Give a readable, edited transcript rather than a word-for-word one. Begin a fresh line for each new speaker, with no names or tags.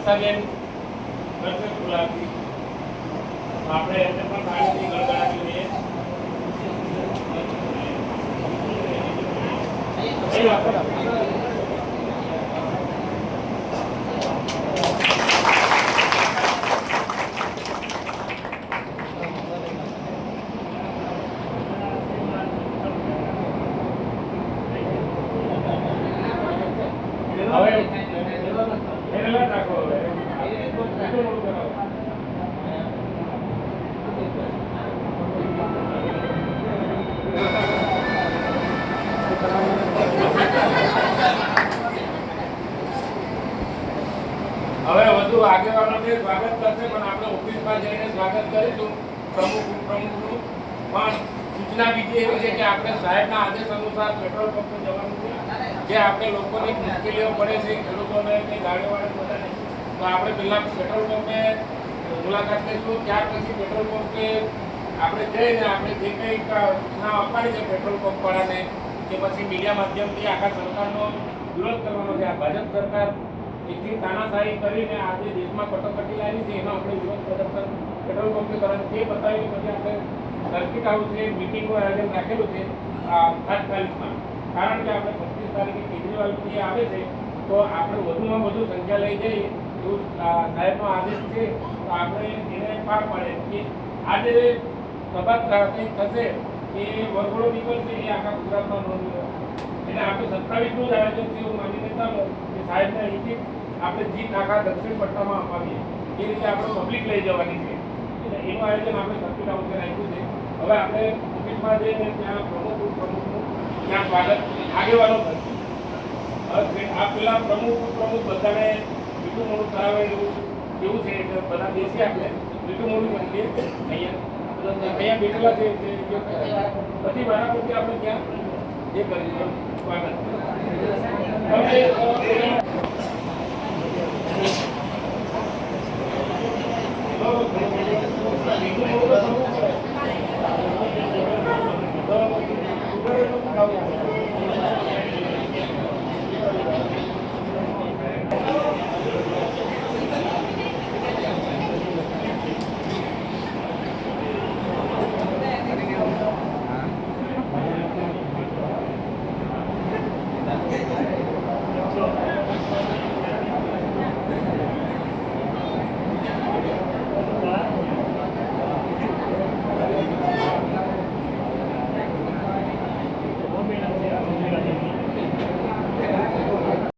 વર્ષાબેન કરશે ગુલાબી આપણે એમને પણ તાળીથી ગળગળાવી લઈએ. હવે વધુ આગેવાનોને સ્વાગત કરશે પણ આપણે ઓફિસમાં જઈને સ્વાગત કરીશું પ્રમુખ ઉપપ્રમુખનું. પણ સૂચના બીજી એવી છે કે આપણે સાહેબના આદેશ અનુસાર પેટ્રોલ પંપે જવાનું છે. જે આપણે લોકોની મુશ્કેલીઓ પડે છે ખેડૂતોને કે ગાડીવાળા બધાને, તો આપણે પહેલાં પેટ્રોલ પંપે મુલાકાત લઈશું. ત્યાર પછી પેટ્રોલ પંપે આપણે જઈને આપણે જે કંઈક સૂચના આપવાની છે પેટ્રોલ પંપવાળાને કે પછી મીડિયા માધ્યમથી આખા સરકારનો વિરોધ કરવાનો છે. આ ભાજપ સરકાર એટલી તાનાશાહી કરીને આજે દેશમાં કટોકટી લાવી છે એનો આપણે વિરોધ પ્રદર્શન પેટ્રોલ પંપે કરવાનું તે બતાવી પછી આપણે સર્કિટ હાઉસે મિટિંગનું આયોજન રાખેલું છે તાત્કાલિકમાં. કારણ કે આપણે 25 તારીખે કેજરીવાલજી આવે છે તો આપણે વધુમાં વધુ સંખ્યા લઈ જઈએ એવું સાહેબનો આદેશ છે. તો આપણે એને પાર પાડે કે આજે સભા કંઈ થશે એ વરઘોડો નીકળશે એ આખા ગુજરાતમાં નોંધ એટલે આપણે 27નું જ આયોજન છે એવું માનીને ચાલો કે સાહેબને અહીંથી આપણે જીત આખા દક્ષિણ પટ્ટામાં અપાવીએ એ રીતે આપણે પબ્લિક લઈ જવાની છે. એટલે એનું આયોજન આપણે સર્કિટ હાઉસે રાખ્યું છે. હવે આપણે ઓફિસમાં જઈને ત્યાં પ્રમુખ ઉપપ્રમુખનું ત્યાં સ્વાગત આગેવાનો કરશે. આ પેલા પ્રમુખ ઉપપ્રમુખ બધાને મીઠું મોડું કરાવે એવું છે કે બધા બેસી આપણે મીઠું મોડું કરીએ અહીંયા બેઠેલા છે પછી મારા પછી આપણે ત્યાં એ કરીશું સ્વાગત.